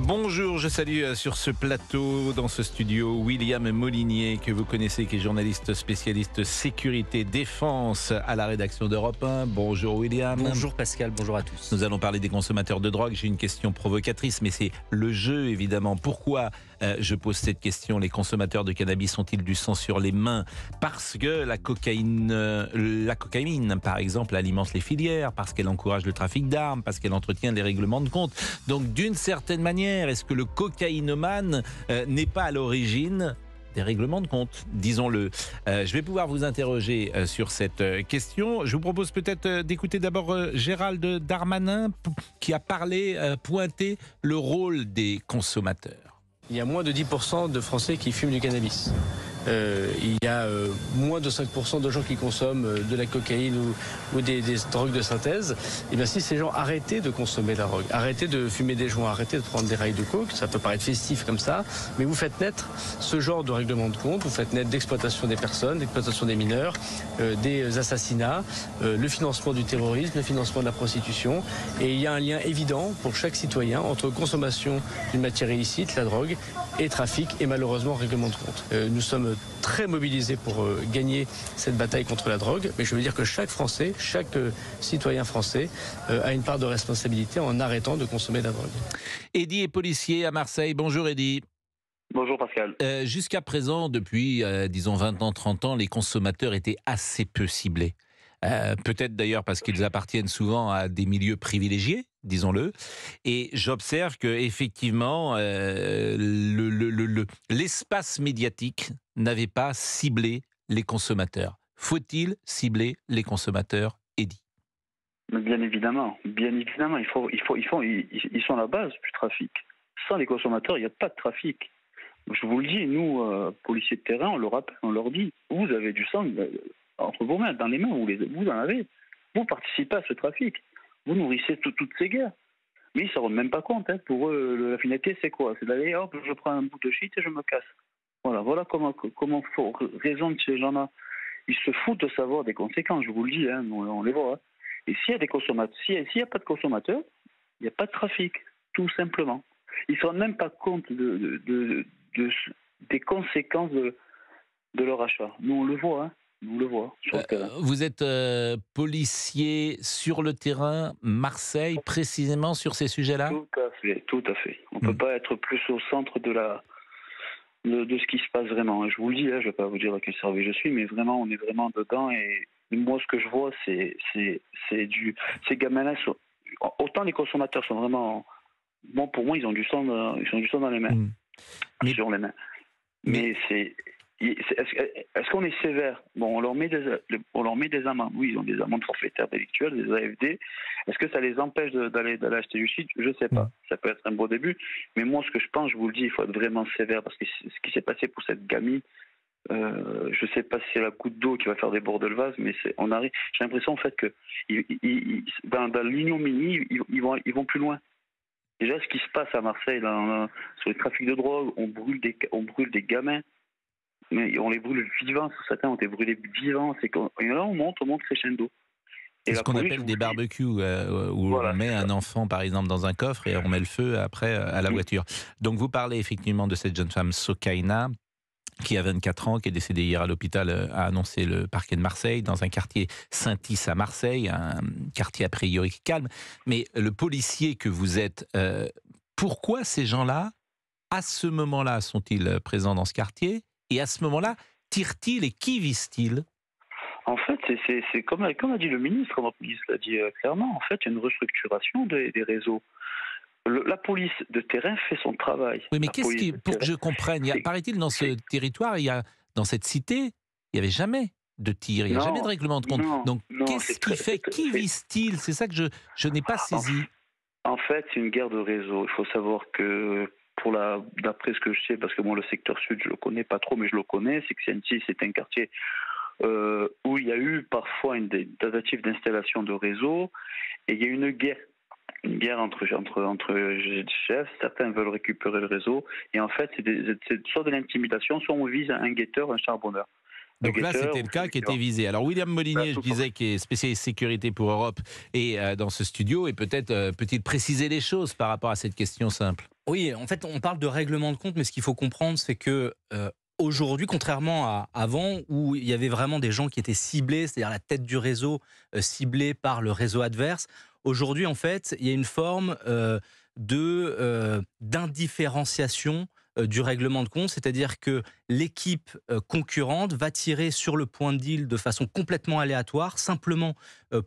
Bonjour, je salue sur ce plateau, dans ce studio, William Molinier, que vous connaissez, qui est journaliste spécialiste sécurité défense à la rédaction d'Europe 1. Bonjour William. Bonjour Pascal, bonjour à tous. Nous allons parler des consommateurs de drogue. J'ai une question provocatrice, mais c'est le jeu évidemment. Pourquoi je pose cette question? Les consommateurs de cannabis ont-ils du sang sur les mains? Parce que la cocaïne, par exemple, alimente les filières, parce qu'elle encourage le trafic d'armes, parce qu'elle entretient les règlements de compte. Donc d'une certaine manière, est-ce que le cocaïnomane n'est pas à l'origine des règlements de compte, disons-le. Je vais pouvoir vous interroger sur cette question. Je vous propose peut-être d'écouter d'abord Gérald Darmanin qui a pointé le rôle des consommateurs. Il y a moins de 10% de Français qui fument du cannabis. Il y a moins de 5% de gens qui consomment de la cocaïne ou des drogues de synthèse. Et bien si ces gens arrêtaient de consommer de la drogue, arrêtaient de fumer des joints, arrêtaient de prendre des rails de coke, ça peut paraître festif comme ça, mais vous faites naître ce genre de règlement de compte, vous faites naître d'exploitation des personnes, d'exploitation des mineurs, des assassinats, le financement du terrorisme, le financement de la prostitution. Et il y a un lien évident pour chaque citoyen entre consommation d'une matière illicite, la drogue, et trafic, et malheureusement règlement de compte. Nous sommes très mobilisés pour gagner cette bataille contre la drogue, mais je veux dire que chaque Français, chaque citoyen français a une part de responsabilité en arrêtant de consommer de la drogue. Eddy est policier à Marseille. Bonjour Eddy. Bonjour Pascal. Jusqu'à présent, depuis disons 20 ans, 30 ans, les consommateurs étaient assez peu ciblés. Peut-être d'ailleurs parce qu'ils appartiennent souvent à des milieux privilégiés, disons-le. Et j'observe que effectivement, l'espace médiatique n'avait pas ciblé les consommateurs. Faut-il cibler les consommateurs, Eddy? Bien évidemment, ils sont la base du trafic. Sans les consommateurs, il n'y a pas de trafic. Je vous le dis, nous, policiers de terrain, on le rappelle, on leur dit, vous avez du sang entre vos mains, dans les mains, vous en avez. Vous participez à ce trafic. Vous nourrissez toutes ces guerres. Mais ils ne se rendent même pas compte. Pour eux, la finalité, c'est quoi? C'est d'aller, hop, je prends un bout de shit et je me casse. Voilà comment raisonnent ces gens-là. Ils se foutent de savoir des conséquences, je vous le dis, on les voit. Et s'il y a des consommateurs, s'il n'y a pas de consommateurs, il n'y a pas de trafic, tout simplement. Ils ne se rendent même pas compte des conséquences de leur achat. Nous, on le voit, Nous le voit sur le terrain. Vous êtes policier sur le terrain, Marseille, précisément sur ces sujets-là? Tout à fait. On ne peut pas être plus au centre de ce qui se passe vraiment. Je vous le dis, je ne vais pas vous dire à quel service je suis, mais vraiment, on est vraiment dedans. Et moi, ce que je vois, c'est ces gamins-là. Autant les consommateurs sont vraiment... Bon, pour moi, ils ont du sang dans les mains. Sur les mains. Mais c'est... Est-ce qu'on est sévère? Bon, on leur met des amendes. Oui, ils ont des amendes forfaitaires délictuelles, des AFD. Est-ce que ça les empêche d'aller acheter du shit? Je ne sais pas. Ça peut être un beau début. Mais moi, ce que je pense, je vous le dis, il faut être vraiment sévère. Parce que ce qui s'est passé pour cette gamine, je ne sais pas si c'est la goutte d'eau qui va faire déborder le vase, mais j'ai l'impression en fait que dans l'ignominie, ils vont plus loin. Déjà, ce qui se passe à Marseille, sur le trafic de drogue, on brûle des gamins. Mais on les brûle vivants, certains ont été brûlés vivants. Et là, on monte crescendo. C'est ce qu'on appelle des barbecues, où on met un enfant, par exemple, dans un coffre et on met le feu après à la voiture. Donc, vous parlez effectivement de cette jeune femme, Sokaina, qui a 24 ans, qui est décédée hier à l'hôpital, a annoncé le parquet de Marseille, dans un quartier Saint-Is à Marseille, un quartier a priori calme. Mais le policier que vous êtes, pourquoi ces gens-là, à ce moment-là, sont-ils présents dans ce quartier? Et à ce moment-là, tirent-ils et qui visent-ils? En fait, c'est comme a dit le ministre, notre ministre l'a dit clairement, en fait, il y a une restructuration des réseaux. La police de terrain fait son travail. Oui, mais pour que je comprenne, paraît-il, dans ce territoire, dans cette cité, il n'y avait jamais de tir, il n'y a jamais de règlement de compte. Donc, qu'est-ce qui fait? Qui vise-t-il? C'est ça que je n'ai pas saisi. En fait, c'est une guerre de réseau. Il faut savoir que... d'après ce que je sais, parce que moi le secteur sud je le connais pas trop, mais je le connais, c'est que Saint-Is c'est un quartier où il y a eu parfois une tentative d'installation de réseau, et il y a eu une guerre entre chefs. Certains veulent récupérer le réseau, et en fait c'est soit de l'intimidation, soit on vise un guetteur, un charbonneur. Donc là, c'était le cas qui était visé. Alors, William Molinier, je disais, qui est spécialiste sécurité pour Europe, et dans ce studio, et peut-être peut-il préciser les choses par rapport à cette question simple? Oui, en fait, on parle de règlement de compte, mais ce qu'il faut comprendre, c'est que aujourd'hui, contrairement à avant, où il y avait vraiment des gens qui étaient ciblés, c'est-à-dire la tête du réseau ciblée par le réseau adverse, aujourd'hui, en fait, il y a une forme d'indifférenciation du règlement de compte, c'est-à-dire que l'équipe concurrente va tirer sur le point de deal de façon complètement aléatoire, simplement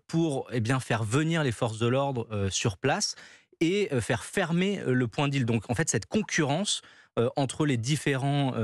pour faire venir les forces de l'ordre sur place et faire fermer le point de deal. Donc en fait, cette concurrence entre les différentes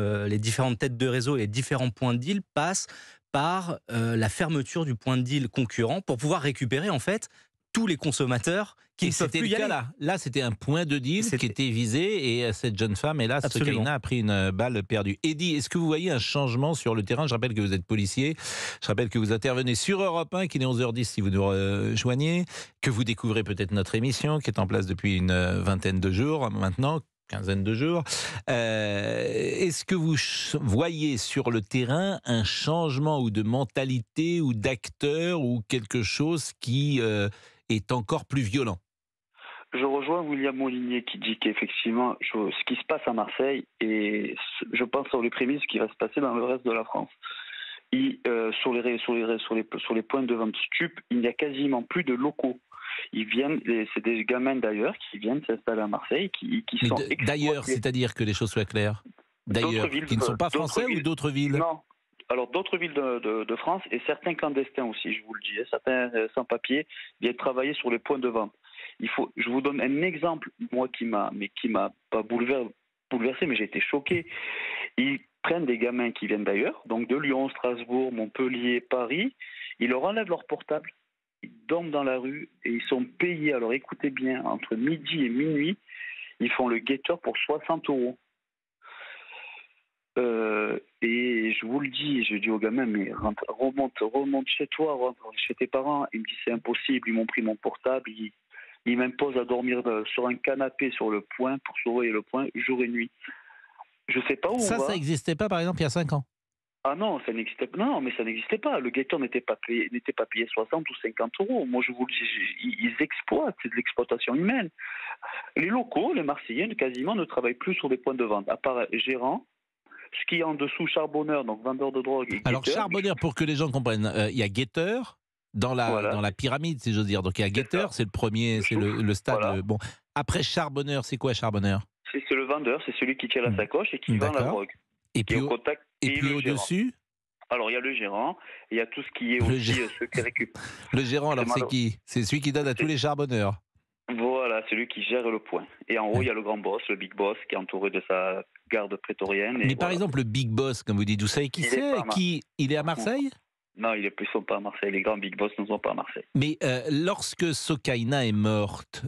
têtes de réseau et les différents points de deal passe par la fermeture du point de deal concurrent pour pouvoir récupérer en fait tous les consommateurs qui Et ne peuvent c'était plus le y cas aller. là. Là, c'était un point de deal qui était visé et cette jeune femme, hélas, Absolument. Sokaina, a pris une balle perdue. Eddy, est-ce que vous voyez un changement sur le terrain? Je rappelle que vous êtes policier. Je rappelle que vous intervenez sur Europe 1, qu'il est 11h10 si vous nous rejoignez, que vous découvrez peut-être notre émission qui est en place depuis une vingtaine de jours maintenant. Quinzaine de jours. Est-ce que vous voyez sur le terrain un changement ou de mentalité ou d'acteur ou quelque chose qui est encore plus violent? Je rejoins William Molinier qui dit qu'effectivement, ce qui se passe à Marseille, et je pense sur les prémices ce qui va se passer dans le reste de la France. Sur les points de vente stup, il n'y a quasiment plus de locaux. C'est des gamins d'ailleurs qui viennent s'installer à Marseille, qui Mais sont d'ailleurs, exploités. c'est-à-dire que les choses soient claires. D'ailleurs, D'autres villes, qui ne sont pas d'autres français ou villes. d'autres villes? Non. Alors d'autres villes de France et certains clandestins aussi, je vous le dis, certains sans-papiers viennent travailler sur les points de vente. Je vous donne un exemple, moi qui m'a pas bouleversé, mais j'ai été choqué. Ils prennent des gamins qui viennent d'ailleurs, donc de Lyon, Strasbourg, Montpellier, Paris. Ils leur enlèvent leur portable, ils dorment dans la rue et ils sont payés. Alors écoutez bien, entre midi et minuit, ils font le guetteur pour 60 euros. Et je vous le dis, je dis aux gamins, mais remonte chez toi, rentre chez tes parents. Ils me disent c'est impossible, ils m'ont pris mon portable, ils m'imposent à dormir sur un canapé sur le point pour surveiller le point jour et nuit. Je sais pas où on va. Ça n'existait pas par exemple il y a 5 ans? Ah non, ça n'existait pas. Non, mais ça n'existait pas. Le guetteur n'était pas payé 60 ou 50 euros. Moi, je vous le dis, ils exploitent, c'est de l'exploitation humaine. Les locaux, les Marseillais, quasiment ne travaillent plus sur des points de vente, à part gérant. Ce qui est en dessous, charbonneur, donc vendeur de drogue et Alors, guetteur. charbonneur, pour que les gens comprennent, il y a guetteur dans la pyramide, si j'ose dire. Donc, il y a guetteur, c'est le premier, c'est le stade. Voilà. Bon. Après, charbonneur, c'est quoi charbonneur? C'est le vendeur, c'est celui qui tire la sacoche et qui vend la drogue. Et Qui est puis, au contact. et puis au-dessus? Alors, il y a le gérant, et il y a tout ce qui est aussi ceux qui récupèrent. Le gérant, alors c'est qui? C'est celui qui donne à tous les charbonneurs. Voilà, celui qui gère le point. Et en haut, il y a le grand boss, le big boss, qui est entouré de sa garde prétorienne. Mais par exemple, le big boss, comme vous dites, vous savez qui c'est? Il est à Marseille? Non, ils ne sont pas à Marseille. Les grands big boss ne sont pas à Marseille. Mais lorsque Sokaina est morte,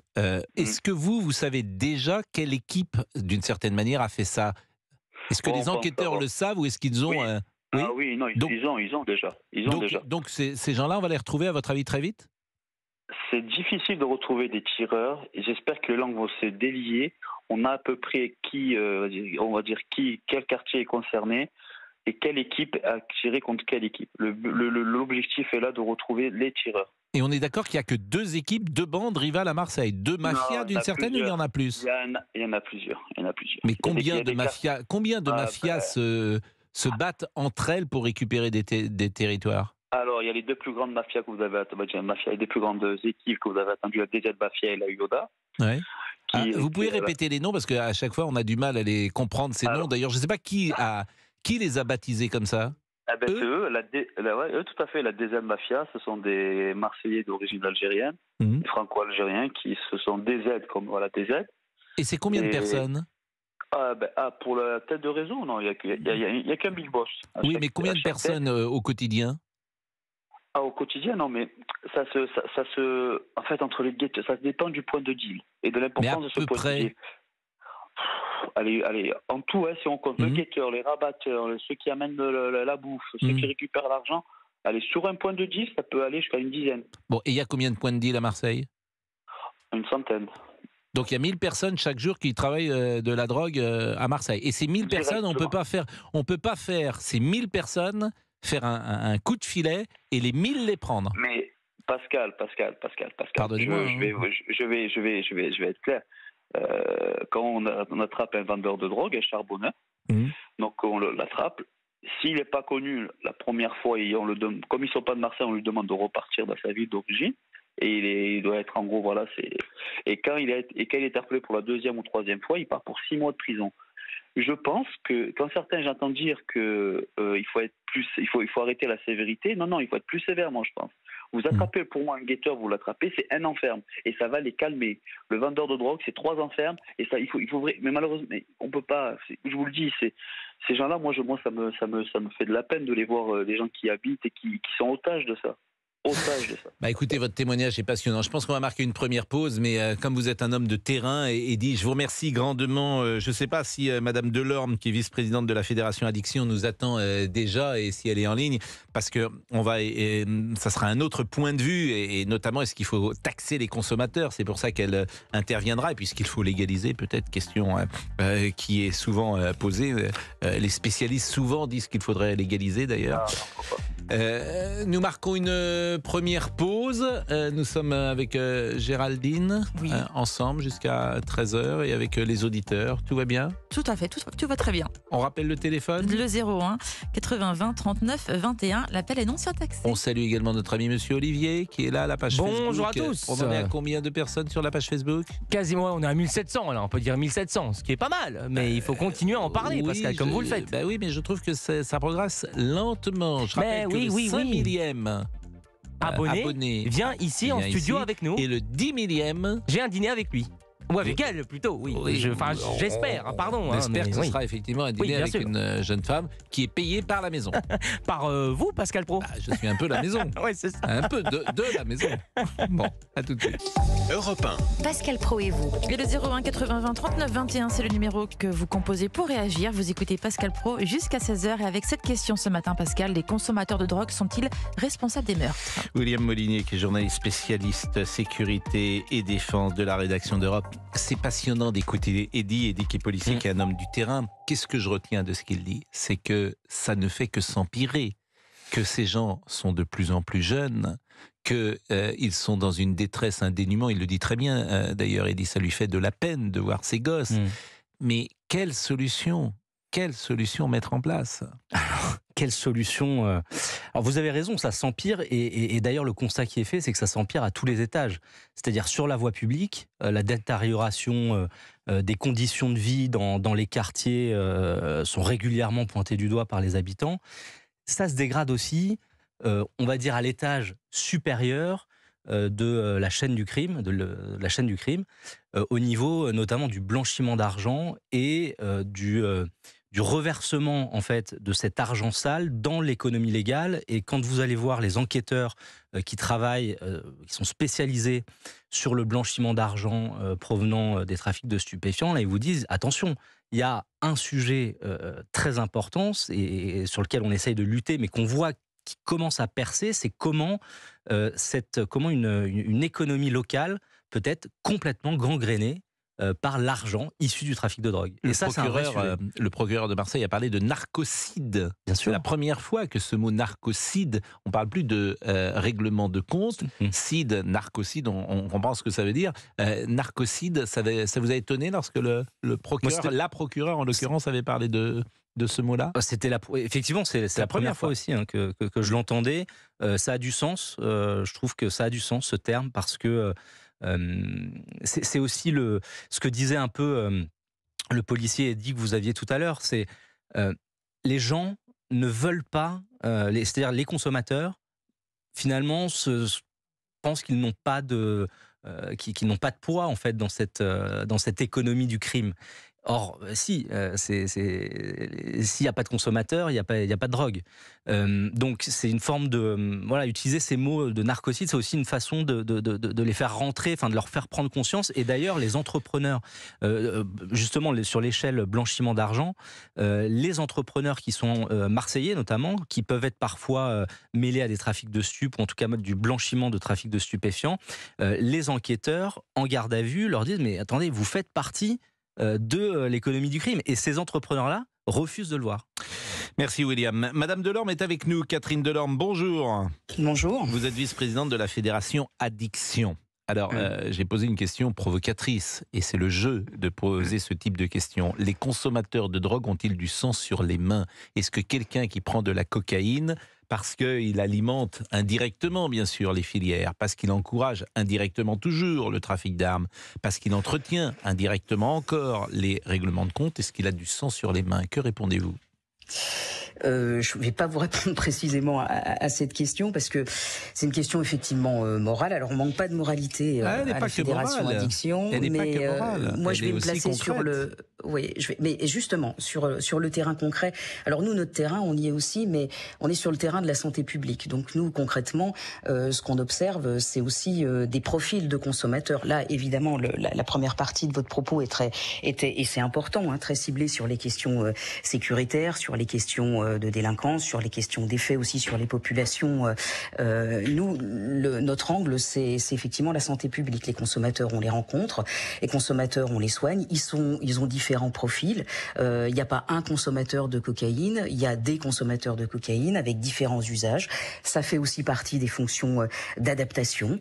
est-ce que vous savez déjà quelle équipe, d'une certaine manière, a fait ça? Est-ce que les enquêteurs le savent ou est-ce qu'ils ont... Oui. Ah oui, non, ils ont déjà. Donc ces gens-là, on va les retrouver, à votre avis, très vite? C'est difficile de retrouver des tireurs et j'espère que les langues vont se délier. On a à peu près quel quartier est concerné et quelle équipe a tiré contre quelle équipe. L'objectif est là de retrouver les tireurs. Et on est d'accord qu'il n'y a que 2 équipes, 2 bandes rivales à Marseille, 2 mafias d'une certaine, ou il y en a plus? Il y en a plusieurs. Mais combien de mafias se battent entre elles pour récupérer des territoires? Alors, il y a les 2 plus grandes mafias que vous avez les 2 plus grandes équipes que vous avez attendues, la DZ Mafia et la UODA. Ouais. Vous pouvez répéter les noms parce qu'à chaque fois on a du mal à les comprendre, ces noms. D'ailleurs, je ne sais pas qui les a baptisés comme ça. C'est eux, eux, tout à fait. La DZ Mafia, ce sont des Marseillais d'origine algérienne, des franco-algériens qui se sont DZ comme DZ. Et c'est combien de personnes? Pour la tête de réseau, non, il n'y a qu'un big boss. Oui, mais combien de personnes au quotidien? Au quotidien, non, mais en fait, entre les guettes, ça dépend du point de deal et de l'importance de ce point de deal. Allez, en tout, si on compte le guetteur, les rabatteurs, ceux qui amènent la bouffe, ceux qui récupèrent l'argent, sur un point de deal, ça peut aller jusqu'à une dizaine. Bon, et il y a combien de points de deal à Marseille? Une centaine. Donc il y a 1000 personnes chaque jour qui travaillent de la drogue à Marseille. Et ces 1000 personnes, on peut pas faire ces 1000 personnes faire un coup de filet et les 1000 les prendre. Mais Pascal. Pardonnez-moi. Je vais être clair. Quand on attrape un vendeur de drogue, un charbonneur, donc on l'attrape. S'il n'est pas connu la première fois, comme ils ne sont pas de Marseille, on lui demande de repartir dans sa ville d'origine. Et il doit être en gros, voilà. Et quand il est interpellé pour la deuxième ou troisième fois, il part pour 6 mois de prison. Je pense que quand certains, j'entends dire que il faut arrêter la sévérité. Non, il faut être plus sévère, moi je pense. Vous attrapez pour moi un guetteur, vous l'attrapez, c'est 1 an ferme et ça va les calmer. Le vendeur de drogue, c'est 3 ans ferme et ça, il faut mais malheureusement, on peut pas. Je vous le dis, ces gens-là, moi ça me fait de la peine de les voir, les gens qui y habitent et qui sont otages de ça. Bah écoutez, votre témoignage est passionnant. Je pense qu'on va marquer une première pause, mais comme vous êtes un homme de terrain, Eddy, je vous remercie grandement. Je ne sais pas si Madame Delorme, qui est vice-présidente de la Fédération Addiction, nous attend déjà et si elle est en ligne, parce que ça sera un autre point de vue, et notamment est-ce qu'il faut taxer les consommateurs. C'est pour ça qu'elle interviendra, et puisqu'il faut légaliser, peut-être question qui est souvent posée. Les spécialistes souvent disent qu'il faudrait légaliser d'ailleurs. Nous marquons une première pause. Nous sommes avec Géraldine, ensemble jusqu'à 13h et avec les auditeurs. Tout va bien ? Tout à fait, tout va très bien. On rappelle le téléphone ? Le 01 80 20 39 21. L'appel est non surtaxé. On salue également notre ami Monsieur Olivier qui est là à la page Facebook. Bonjour à tous. On en est à combien de personnes sur la page Facebook ? Quasiment, on est à 1700 là, on peut dire 1700, ce qui est pas mal. Mais il faut continuer à en parler, Pascal, comme vous le faites. Bah oui, mais je trouve que ça progresse lentement. Je rappelle que le 5 millième abonné vient ici en studio avec nous. Et le 10 millième, j'ai un dîner avec lui. Ou avec elle plutôt, oui. J'espère, pardon. On espère que ce sera effectivement un dîner avec une jeune femme qui est payée par la maison. Par vous, Pascal Praud ? Je suis un peu la maison. Oui, c'est ça. Un peu de la maison. Bon, à tout de suite. Europe 1. Pascal Praud et vous. Et le 01 80 20 39 21, c'est le numéro que vous composez pour réagir. Vous écoutez Pascal Praud jusqu'à 16h. Et avec cette question ce matin, Pascal, les consommateurs de drogue sont-ils responsables des meurtres ? William Molinier, qui est journaliste spécialiste sécurité et défense de la rédaction d'Europe. C'est passionnant d'écouter Eddy qui est policier, qui est un homme du terrain. Qu'est-ce que je retiens de ce qu'il dit ? C'est que ça ne fait que s'empirer, que ces gens sont de plus en plus jeunes, qu'ils sont dans une détresse, un dénuement. Il le dit très bien, d'ailleurs, Eddy, ça lui fait de la peine de voir ses gosses. Mais quelle solution mettre en place ? Alors, quelle solution Alors, vous avez raison, ça s'empire. Et d'ailleurs, le constat qui est fait, c'est que ça s'empire à tous les étages. C'est-à-dire sur la voie publique, la détérioration des conditions de vie dans les quartiers sont régulièrement pointées du doigt par les habitants. Ça se dégrade aussi, on va dire, à l'étage supérieur de la chaîne du crime, au niveau notamment du blanchiment d'argent et du reversement en fait de cet argent sale dans l'économie légale. Et quand vous allez voir les enquêteurs qui travaillent, qui sont spécialisés sur le blanchiment d'argent provenant des trafics de stupéfiants, là ils vous disent attention, il y a un sujet très important et sur lequel on essaye de lutter, mais qu'on voit qui commence à percer, c'est comment une économie locale peut être complètement gangrénée par l'argent issu du trafic de drogue. Et ça, c'est un vrai sujet. Le procureur de Marseille a parlé de narcocide. Bien sûr. C'est la première fois que ce mot narcocide, on parle plus de règlement de compte, cide, narcocide, on comprend ce que ça veut dire. Narcocide, ça vous a étonné lorsque le procureur, la procureure en l'occurrence, avait parlé de ce mot-là ? Effectivement, c'est la première fois aussi que je l'entendais. Ça a du sens. Je trouve que ça a du sens, ce terme, parce que c'est aussi ce que disait un peu le policier Eddy que vous aviez tout à l'heure, c'est les gens ne veulent pas, c'est-à-dire les consommateurs, finalement, pensent qu'ils n'ont pas de poids en fait dans cette économie du crime. Or, s'il n'y a pas de consommateur, il n'y a pas de drogue. Donc, c'est une forme de... utiliser ces mots de narcocide, c'est aussi une façon de les faire rentrer, de leur faire prendre conscience. Et d'ailleurs, les entrepreneurs, justement, sur l'échelle blanchiment d'argent, les entrepreneurs qui sont marseillais, notamment, qui peuvent être parfois mêlés à des trafics de stupes, ou en tout cas du blanchiment de trafic de stupéfiants, les enquêteurs, en garde à vue, leur disent « Mais attendez, vous faites partie de l'économie du crime ». Et ces entrepreneurs-là refusent de le voir. Merci William. Madame Delorme est avec nous. Catherine Delorme, bonjour. Bonjour. Vous êtes vice-présidente de la Fédération Addiction. Alors, j'ai posé une question provocatrice, et c'est le jeu de poser ce type de question. Les consommateurs de drogue ont-ils du sang sur les mains? Est-ce que quelqu'un qui prend de la cocaïne, parce qu'il alimente indirectement, bien sûr, les filières, parce qu'il encourage indirectement toujours le trafic d'armes, parce qu'il entretient indirectement encore les règlements de compte, est-ce qu'il a du sang sur les mains? Que répondez-vous? Je ne vais pas vous répondre précisément à cette question parce que c'est une question effectivement morale. Alors on manque pas de moralité à la Fédération Addiction, mais moi je vais me placer sur le. Oui, mais justement sur le terrain concret. Alors nous notre terrain on y est aussi, mais on est sur le terrain de la santé publique. Donc nous concrètement ce qu'on observe c'est aussi des profils de consommateurs. Là évidemment la première partie de votre propos était et c'est important très ciblé sur les questions sécuritaires, sur les questions de délinquance, sur les questions d'effet aussi sur les populations. Nous, notre angle, c'est effectivement la santé publique. Les consommateurs, on les rencontre, les consommateurs, on les soigne. Ils ont différents profils. Il n'y a pas un consommateur de cocaïne, il y a des consommateurs de cocaïne avec différents usages. Ça fait aussi partie des fonctions d'adaptation.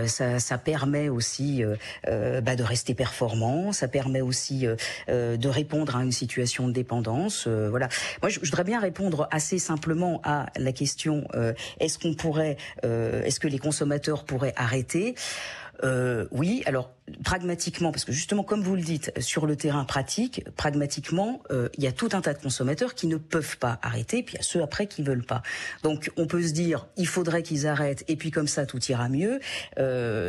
Ça permet aussi de rester performant. Ça permet aussi de répondre à une situation de dépendance. Voilà. Moi, je voudrais bien répondre assez simplement à la question est-ce que les consommateurs pourraient arrêter? Oui, alors pragmatiquement, parce que justement, comme vous le dites, sur le terrain pratique, pragmatiquement, il y a tout un tas de consommateurs qui ne peuvent pas arrêter, puis il y a ceux après qui veulent pas. Donc, on peut se dire, il faudrait qu'ils arrêtent, et puis comme ça, tout ira mieux.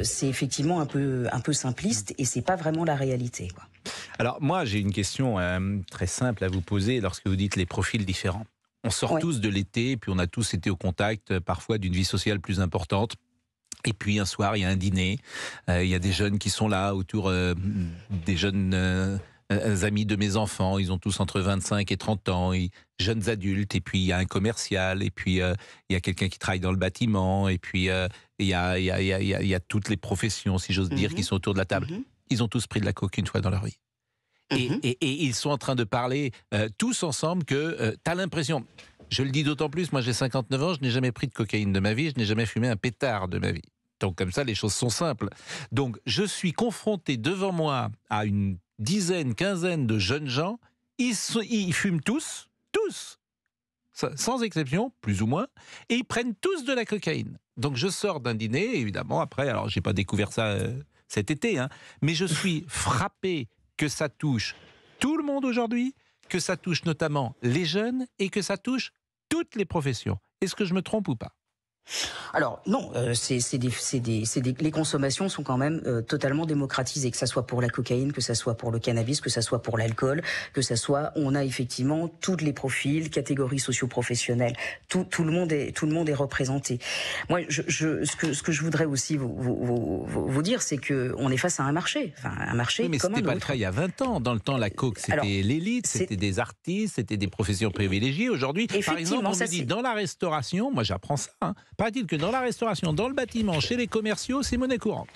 C'est effectivement un peu simpliste, et c'est pas vraiment la réalité, quoi. Alors moi, j'ai une question très simple à vous poser lorsque vous dites les profils différents. On sort tous de l'été, puis on a tous été au contact parfois d'une vie sociale plus importante. Et puis un soir, il y a un dîner, il y a des jeunes qui sont là autour des jeunes amis de mes enfants. Ils ont tous entre 25 et 30 ans, jeunes adultes. Et puis il y a un commercial, et puis il y a quelqu'un qui travaille dans le bâtiment, et puis il y a toutes les professions, si j'ose dire, qui sont autour de la table. Ils ont tous pris de la coke une fois dans leur vie. Et ils sont en train de parler tous ensemble que t'as l'impression, je le dis d'autant plus, moi j'ai 59 ans, je n'ai jamais pris de cocaïne de ma vie, je n'ai jamais fumé un pétard de ma vie. Donc comme ça les choses sont simples. Donc je suis confronté devant moi à une dizaine, quinzaine de jeunes gens, ils fument tous, sans exception, plus ou moins, et ils prennent tous de la cocaïne. Donc je sors d'un dîner, évidemment, après, alors j'ai pas découvert ça cet été, mais je suis frappé que ça touche tout le monde aujourd'hui, que ça touche notamment les jeunes et que ça touche toutes les professions. Est-ce que je me trompe ou pas ? Alors non, les consommations sont quand même totalement démocratisées, que ça soit pour la cocaïne, que ça soit pour le cannabis, que ça soit pour l'alcool, que ça soit, on a effectivement tous les profils, catégories socio-professionnelles, tout le monde est représenté. Moi, ce que je voudrais aussi vous dire, c'est que on est face à un marché, oui, mais c'était pas le cas il y a 20 ans. Dans le temps, la coke, c'était l'élite, c'était des artistes, c'était des professions privilégiées. Aujourd'hui, par exemple, on me dit dans la restauration, moi j'apprends ça, paraît-il que dans la restauration, dans le bâtiment, chez les commerciaux, c'est monnaie courante.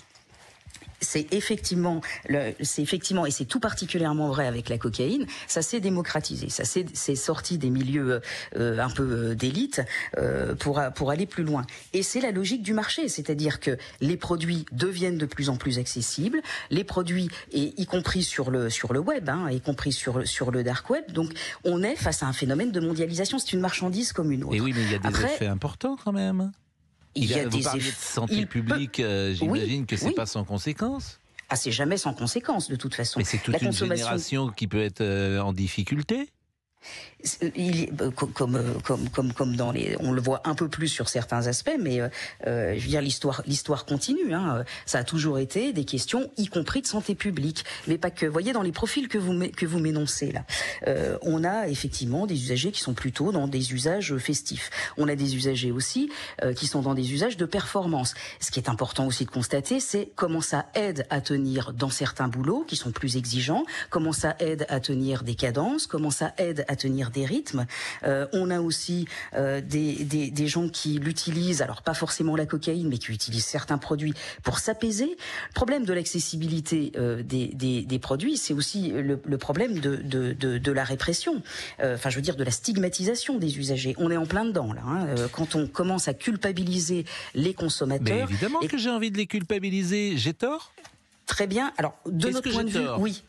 C'est effectivement, et c'est tout particulièrement vrai avec la cocaïne, ça s'est démocratisé, ça s'est sorti des milieux un peu d'élite pour aller plus loin. Et c'est la logique du marché, c'est-à-dire que les produits deviennent de plus en plus accessibles, les produits, y compris sur le web, y compris sur le dark web, donc on est face à un phénomène de mondialisation, c'est une marchandise comme une autre. Et oui, mais il y a des effets importants quand même. Vous parliez de santé publique, j'imagine que c'est pas sans conséquence. Ah, c'est jamais sans conséquence de toute façon. Mais c'est toute une génération qui peut être en difficulté. Comme dans on le voit un peu plus sur certains aspects, mais je veux dire l'histoire continue. Ça a toujours été des questions, y compris de santé publique, mais pas que. Vous voyez, dans les profils que vous m'énoncez là, on a effectivement des usagers qui sont plutôt dans des usages festifs. On a des usagers aussi qui sont dans des usages de performance. Ce qui est important aussi de constater, c'est comment ça aide à tenir dans certains boulots qui sont plus exigeants, comment ça aide à tenir des cadences, comment ça aide à tenir des rythmes. On a aussi des gens qui l'utilisent, alors pas forcément la cocaïne, mais qui utilisent certains produits pour s'apaiser. Le problème de l'accessibilité des produits, c'est aussi le problème de la répression. Enfin, je veux dire, de la stigmatisation des usagers. On est en plein dedans, là. Quand on commence à culpabiliser les consommateurs... Mais évidemment que j'ai envie de les culpabiliser. J'ai tort ? Très bien. Alors, de notre point de vue,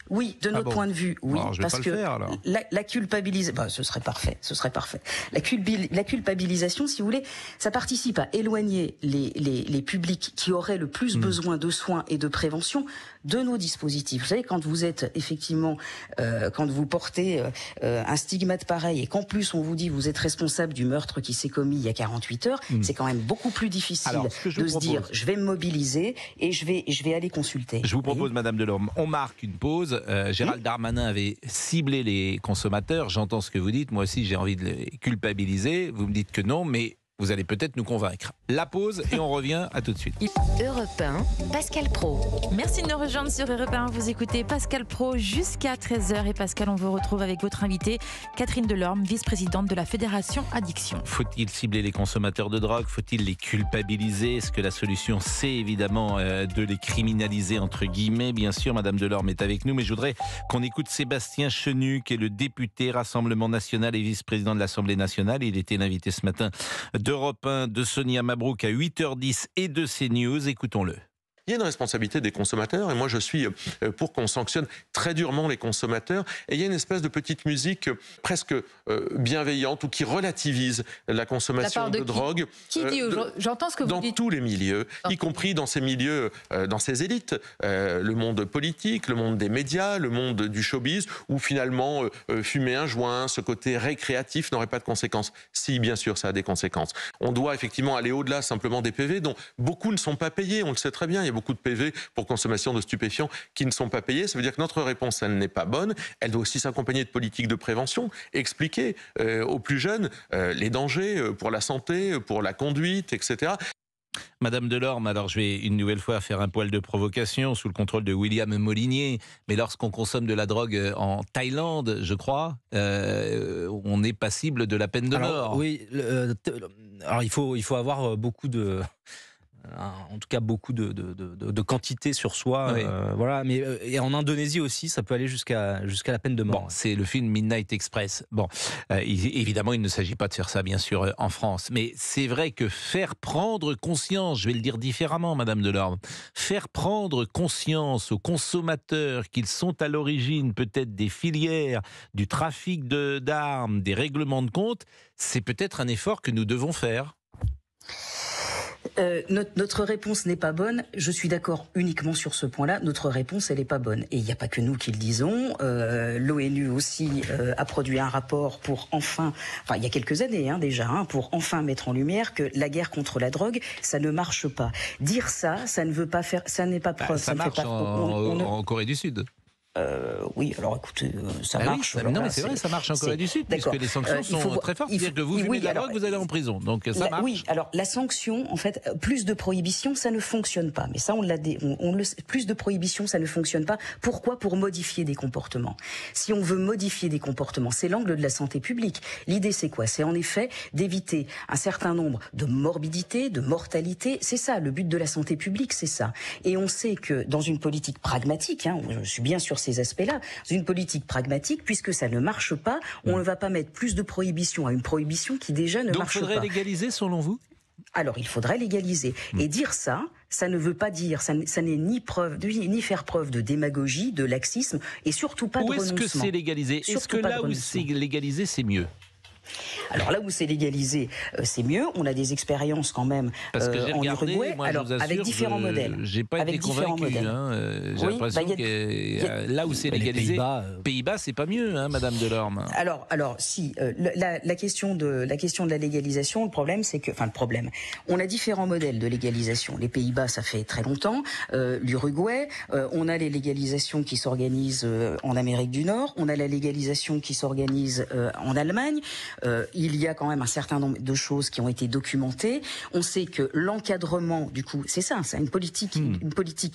oui, de notre point de vue, oui, alors, je vais parce pas le faire, alors. La culpabilisation, ce serait parfait. La culpabilisation, si vous voulez, ça participe à éloigner les publics qui auraient le plus besoin de soins et de prévention de nos dispositifs. Vous savez, quand vous êtes effectivement, quand vous portez un stigmate pareil et qu'en plus on vous dit vous êtes responsable du meurtre qui s'est commis il y a 48 heures, c'est quand même beaucoup plus difficile de se dire je vais me mobiliser et je vais aller consulter. Je vous propose, Madame Delorme, on marque une pause. Gérald Darmanin avait ciblé les consommateurs. J'entends ce que vous dites. Moi aussi, j'ai envie de les culpabiliser. Vous me dites que non, mais vous allez peut-être nous convaincre. La pause et on revient. À tout de suite. Europe 1, Pascal Praud. Merci de nous rejoindre sur Europe 1. Vous écoutez Pascal Praud jusqu'à 13h. Et Pascal, on vous retrouve avec votre invitée, Catherine Delorme, vice-présidente de la Fédération Addiction. Faut-il cibler les consommateurs de drogue ? Faut-il les culpabiliser ? Est-ce que la solution, c'est évidemment de les criminaliser, entre guillemets ? Bien sûr, Madame Delorme est avec nous, mais je voudrais qu'on écoute Sébastien Chenu, qui est le député Rassemblement National et vice-président de l'Assemblée nationale. Il était l'invité ce matin d'Europe 1, de Sonia Mabrouk à 8h10 et de CNews. Écoutons-le. Il y a une responsabilité des consommateurs et moi je suis pour qu'on sanctionne très durement les consommateurs. Et il y a une espèce de petite musique presque bienveillante ou qui relativise la consommation de drogue. Qui dit j'entends ce que vous dites. Dans tous les milieux, y compris dans ces milieux, dans ces élites. Le monde politique, le monde des médias, le monde du showbiz, où finalement fumer un joint, ce côté récréatif n'aurait pas de conséquences. Si, bien sûr, ça a des conséquences. On doit effectivement aller au-delà simplement des PV dont beaucoup ne sont pas payés, on le sait très bien. Il y a beaucoup de PV pour consommation de stupéfiants qui ne sont pas payés. Ça veut dire que notre réponse, elle n'est pas bonne. Elle doit aussi s'accompagner de politiques de prévention, expliquer aux plus jeunes les dangers pour la santé, pour la conduite, etc. Madame Delorme, alors je vais une nouvelle fois faire un poil de provocation sous le contrôle de William Molinier, mais lorsqu'on consomme de la drogue en Thaïlande, je crois, on est passible de la peine de mort. Oui, alors il faut avoir beaucoup de... En tout cas, beaucoup de quantité sur soi. Oui. Voilà. Mais et en Indonésie aussi, ça peut aller jusqu'à la peine de mort. Bon, c'est le film Midnight Express. Bon, évidemment, il ne s'agit pas de faire ça, bien sûr, en France. Mais c'est vrai que faire prendre conscience, je vais le dire différemment, Madame Delorme, faire prendre conscience aux consommateurs qu'ils sont à l'origine peut-être des filières, du trafic d'armes, des règlements de compte, c'est peut-être un effort que nous devons faire. Notre réponse n'est pas bonne. Je suis d'accord uniquement sur ce point-là. Notre réponse, elle n'est pas bonne. Et il n'y a pas que nous qui le disons. L'ONU aussi a produit un rapport pour il y a quelques années déjà, pour enfin mettre en lumière que la guerre contre la drogue, ça ne marche pas. Dire ça, ça ne veut pas faire, ça n'est pas preuve. Ça marche en Corée du Sud. Oui, alors écoutez, ça marche. Oui, non, mais c'est vrai, ça marche en Corée du Sud, puisque les sanctions sont très fortes. C'est-à-dire que vous fumez de la drogue, vous allez en prison. Donc ça marche. Oui, alors la sanction, en fait, plus de prohibition, ça ne fonctionne pas. Mais ça, plus de prohibition, ça ne fonctionne pas. Pourquoi ? Pour modifier des comportements. Si on veut modifier des comportements, c'est l'angle de la santé publique. L'idée, c'est quoi ? C'est en effet d'éviter un certain nombre de morbidités, de mortalités. C'est ça, le but de la santé publique, c'est ça. Et on sait que dans une politique pragmatique, je suis bien sur ces aspects-là, une politique pragmatique, puisque ça ne marche pas, on ne va pas mettre plus de prohibition à une prohibition qui déjà ne marche pas. Donc il faudrait légaliser selon vous ? Alors il faudrait légaliser. Et dire ça, ça ne veut pas dire, ça n'est ni faire preuve de démagogie, de laxisme, et surtout pas de renoncement. Où est-ce que c'est légalisé ? Est-ce que là où c'est légalisé, c'est mieux ? Alors là où c'est légalisé, c'est mieux. On a des expériences quand même en Uruguay, avec différents modèles. J'ai pas été convaincu. J'ai l'impression que là où c'est légalisé, Pays-Bas, c'est pas mieux, Madame Delorme. Alors si la question de la légalisation, le problème, c'est que, on a différents modèles de légalisation. Les Pays-Bas, ça fait très longtemps. L'Uruguay, on a les légalisations qui s'organisent en Amérique du Nord. On a la légalisation qui s'organise en Allemagne. il y a quand même un certain nombre de choses qui ont été documentées. On sait que l'encadrement, du coup, c'est ça, c'est une politique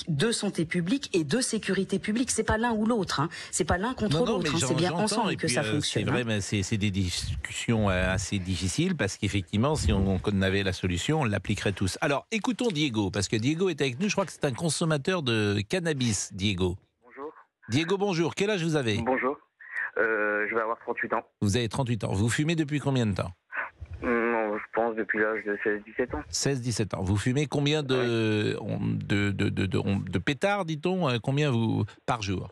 de santé publique et de sécurité publique. C'est pas l'un ou l'autre, hein. C'est pas l'un contre l'autre. Hein. C'est bien ensemble que ça fonctionne. C'est vrai, mais c'est des discussions assez difficiles parce qu'effectivement, si on avait la solution, on l'appliquerait tous. Alors, écoutons Diego, parce que Diego est avec nous. Je crois que c'est un consommateur de cannabis, Diego. Bonjour. Diego, bonjour. Quel âge vous avez ? Bonjour. Je vais avoir 38 ans. Vous avez 38 ans. Vous fumez depuis combien de temps ? Non, je pense depuis l'âge de 16-17 ans. 16-17 ans. Vous fumez combien de pétards, dit-on ? Combien par jour ?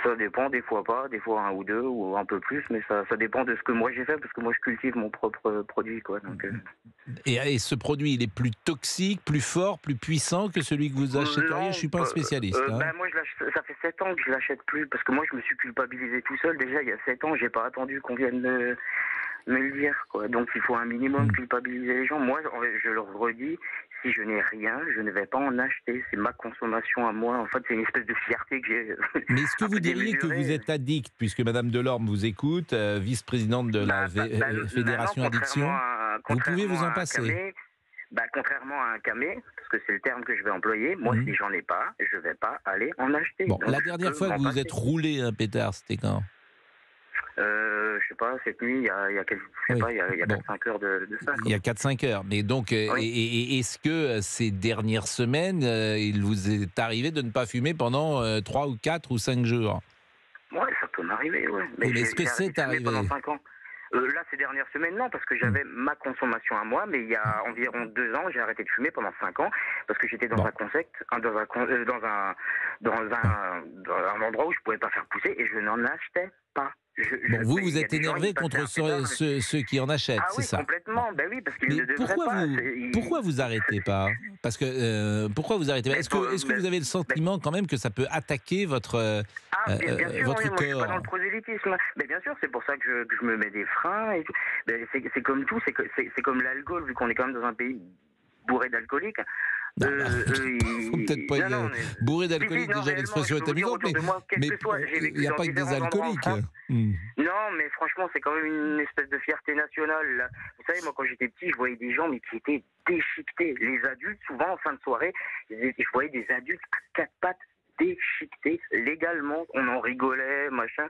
Ça dépend, des fois pas, des fois un ou deux, ou un peu plus, mais ça dépend de ce que moi j'ai fait, parce que moi je cultive mon propre produit, quoi. Donc, Et ce produit, il est plus toxique, plus fort, plus puissant que celui que vous achèteriez ? Je suis pas un spécialiste. Moi, ça fait 7 ans que je l'achète plus, parce que moi je me suis culpabilisé tout seul. Déjà, il y a 7 ans, j'ai pas attendu qu'on vienne me le dire, quoi. Donc il faut un minimum culpabiliser les gens. Moi, je leur redis, si je n'ai rien, je ne vais pas en acheter. C'est ma consommation à moi. En fait, c'est une espèce de fierté que j'ai. Mais est-ce que vous diriez que vous êtes addict, puisque Madame Delorme vous écoute, vice-présidente de la Fédération Addiction, vous pouvez vous en passer. Contrairement à un camé, parce que c'est le terme que je vais employer, moi, si j'en ai pas, je vais pas aller en acheter. Bon, la dernière fois que vous vous êtes roulé un pétard, c'était quand ? Je sais pas, cette nuit, il y a 4-5 heures de ça. Quoi. Il y a 4-5 heures. Mais donc, et est-ce que ces dernières semaines, il vous est arrivé de ne pas fumer pendant 3 ou 4 ou 5 jours ? Ouais, ça peut m'arriver, ouais. Mais est-ce que c'est arrivé pendant 5 ans. Là, ces dernières semaines, non, parce que j'avais ma consommation à moi, mais il y a environ 2 ans, j'ai arrêté de fumer pendant 5 ans, parce que j'étais dans un endroit où je pouvais pas faire pousser, et je n'en achetais pas. Vous êtes énervé contre ceux qui en achètent, c'est ça ? Complètement, oui, parce qu'ils ne devraient pas. Pourquoi vous arrêtez pas ? Parce que pourquoi vous arrêtez pas ? Est-ce que vous avez le sentiment quand même que ça peut attaquer votre bien sûr, votre moi, corps ? je suis pas dans le prosélytisme. Mais bien sûr, c'est pour ça que je me mets des freins. Et tout. C'est comme tout, c'est comme l'alcool, vu qu'on est quand même dans un pays bourré d'alcooliques. Peut-être pas bourré d'alcooliques, déjà l'expression est amusante, mais il n'y a pas que des alcooliques. Non, mais franchement, c'est quand même une espèce de fierté nationale. Là. Vous savez, moi, quand j'étais petit, je voyais des gens mais qui étaient déchiquetés. Les adultes, souvent, en fin de soirée, je voyais des adultes à 4 pattes déchiquetés légalement. On en rigolait, machin.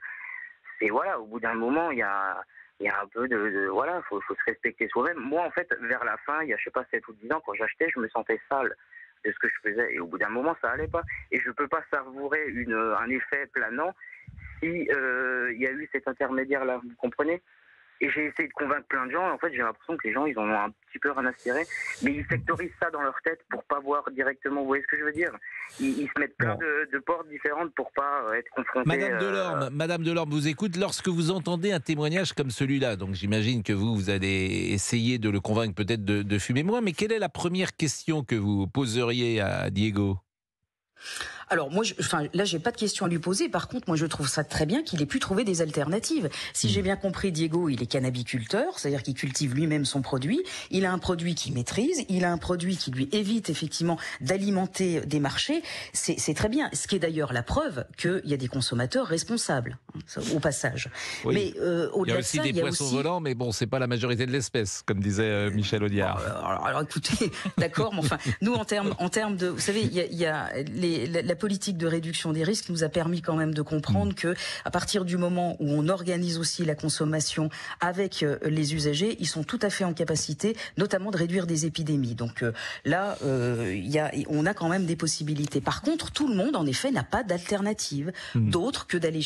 C'est voilà, au bout d'un moment, il y a un peu voilà, faut se respecter soi-même. Moi, en fait, vers la fin, il y a, je sais pas, 7 ou 10 ans, quand j'achetais, je me sentais sale de ce que je faisais. Et au bout d'un moment, ça allait pas. Et je peux pas savourer un effet planant si il y a eu cet intermédiaire-là. Vous comprenez ? Et j'ai essayé de convaincre plein de gens. Et en fait, j'ai l'impression que les gens, ils en ont un petit peu rien à cirer. Mais ils sectorisent ça dans leur tête pour pas voir directement. Vous voyez ce que je veux dire ? Ils se mettent plein de portes différentes pour pas être confrontés. Madame Delorme vous écoute. Lorsque vous entendez un témoignage comme celui-là, donc j'imagine que vous allez essayer de le convaincre peut-être de fumer moins. Mais quelle est la première question que vous poseriez à Diego ? Alors moi, là, j'ai pas de question à lui poser. Par contre, moi, je trouve ça très bien qu'il ait pu trouver des alternatives. Si j'ai bien compris, Diego, il est cannabiculteur, c'est-à-dire qu'il cultive lui-même son produit. Il a un produit qu'il maîtrise. Il a un produit qui lui évite effectivement d'alimenter des marchés. C'est très bien. Ce qui est d'ailleurs la preuve qu'il y a des consommateurs responsables, au passage. Oui. Mais il y a aussi des poissons volants, mais bon, c'est pas la majorité de l'espèce, comme disait Michel Audiard. Alors écoutez, d'accord, mais enfin, nous en termes de, vous savez, il y a la politique de réduction des risques nous a permis quand même de comprendre que à partir du moment où on organise aussi la consommation avec les usagers, ils sont tout à fait en capacité, notamment de réduire des épidémies. Donc là, on a quand même des possibilités. Par contre, tout le monde, en effet, n'a pas d'alternative d'autre que d'aller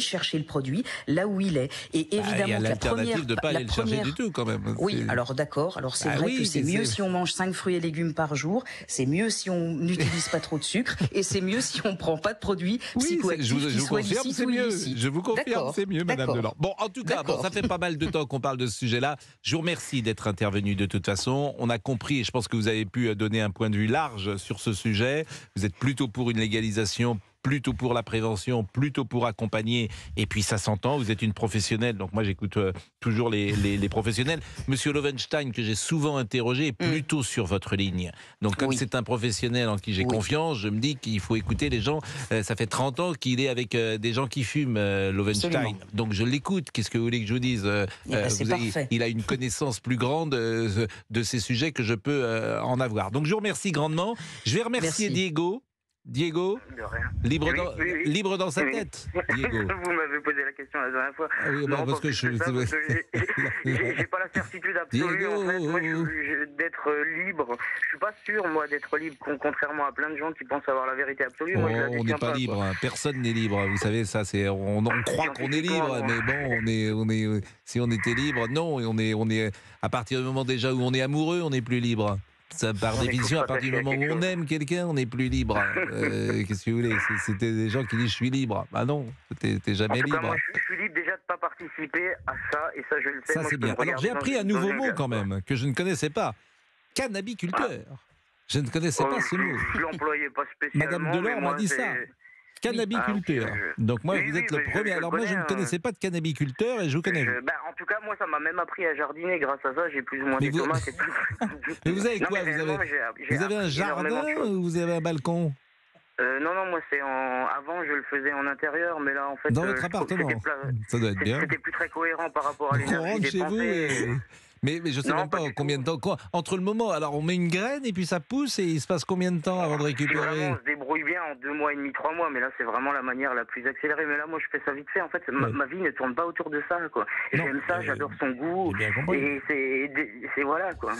chercher le produit là où il est. Et évidemment, il y a l'alternative de ne pas aller le chercher du tout, quand même. Oui, alors d'accord. Alors c'est vrai que c'est mieux si on mange 5 fruits et légumes par jour. C'est mieux si on n'utilise pas trop de sucre. Et c'est mieux si on ne prend pas de produits psychoactifs qui soient licites ou illicites. Je vous confirme, c'est mieux, Madame Delorme. Bon, en tout cas, ça fait pas mal de temps qu'on parle de ce sujet-là. Je vous remercie d'être intervenu de toute façon. On a compris, et je pense que vous avez pu donner un point de vue large sur ce sujet. Vous êtes plutôt pour une légalisation, plutôt pour la prévention, plutôt pour accompagner. Et puis ça s'entend, vous êtes une professionnelle, donc moi j'écoute toujours les professionnels. Monsieur Lovenstein, que j'ai souvent interrogé, est plutôt sur votre ligne. Donc comme c'est un professionnel en qui j'ai confiance, je me dis qu'il faut écouter les gens. Ça fait 30 ans qu'il est avec des gens qui fument, Lovenstein. Absolument. Donc je l'écoute. Qu'est-ce que vous voulez que je vous dise? Il a une connaissance plus grande de ces sujets que je peux en avoir. Donc je vous remercie grandement. Je vais remercier Diego. Diego, libre dans sa tête. Diego. Vous m'avez posé la question la dernière fois. Ah oui, non, parce que j'ai pas la certitude absolue. Diego. En fait, moi, d'être libre. Je suis pas sûr, moi, d'être libre, contrairement à plein de gens qui pensent avoir la vérité absolue. Moi, on n'est pas libre. Personne n'est libre. Vous savez, ça, c'est on croit qu'on est libre, mais bon, si on était libre, non. Et on est à partir du moment déjà où on est amoureux, on n'est plus libre. Ça, par définition, à partir du moment où on aime quelqu'un, on n'est plus libre. Qu'est-ce que vous voulez? C'était des gens qui disent je suis libre. Bah non, t'es jamais libre. Moi, je suis libre déjà de ne pas participer à ça, et ça, je le sais. Ça, c'est bien. Alors, j'ai appris un nouveau mot quand même, que je ne connaissais pas. Cannabiculteur. Je ne connaissais pas ce mot. Je ne l'employais pas spécialement. Madame Delors m'a dit ça. Cannabiculteur. Donc moi, vous êtes le premier. Alors moi, je ne connaissais pas de cannabiculteur et je vous connais. En tout cas, moi, ça m'a même appris à jardiner. Grâce à ça, j'ai plus ou moins des tomates et tout. Mais vous avez quoi? Vous avez un jardin ou vous avez un balcon? Non, moi, avant, je le faisais en intérieur, mais là, en fait... Dans votre appartement? Ça doit être bien. C'était plus très cohérent par rapport à l'énergie dépensée. Mais je ne sais même pas combien de temps. Entre le moment, alors on met une graine et puis ça pousse et il se passe combien de temps avant de récupérer? On se débrouille bien en 2 mois et demi, 3 mois, mais là c'est vraiment la manière la plus accélérée. Mais là, moi je fais ça vite fait. En fait, ma vie ne tourne pas autour de ça, quoi. J'aime ça, j'adore son goût. Et c'est voilà, quoi.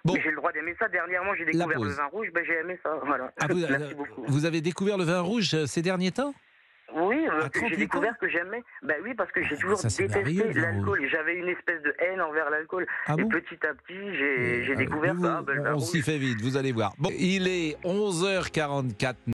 Bon. J'ai le droit d'aimer ça. Dernièrement, j'ai découvert le vin rouge, j'ai aimé ça. Voilà. Merci beaucoup. Vous avez découvert le vin rouge ces derniers temps? Oui, j'ai découvert que j'aimais. Oui, parce que j'ai toujours détesté l'alcool. J'avais une espèce de haine envers l'alcool. Et petit à petit, j'ai découvert ça. On s'y fait vite, vous allez voir. Bon, il est 11h44.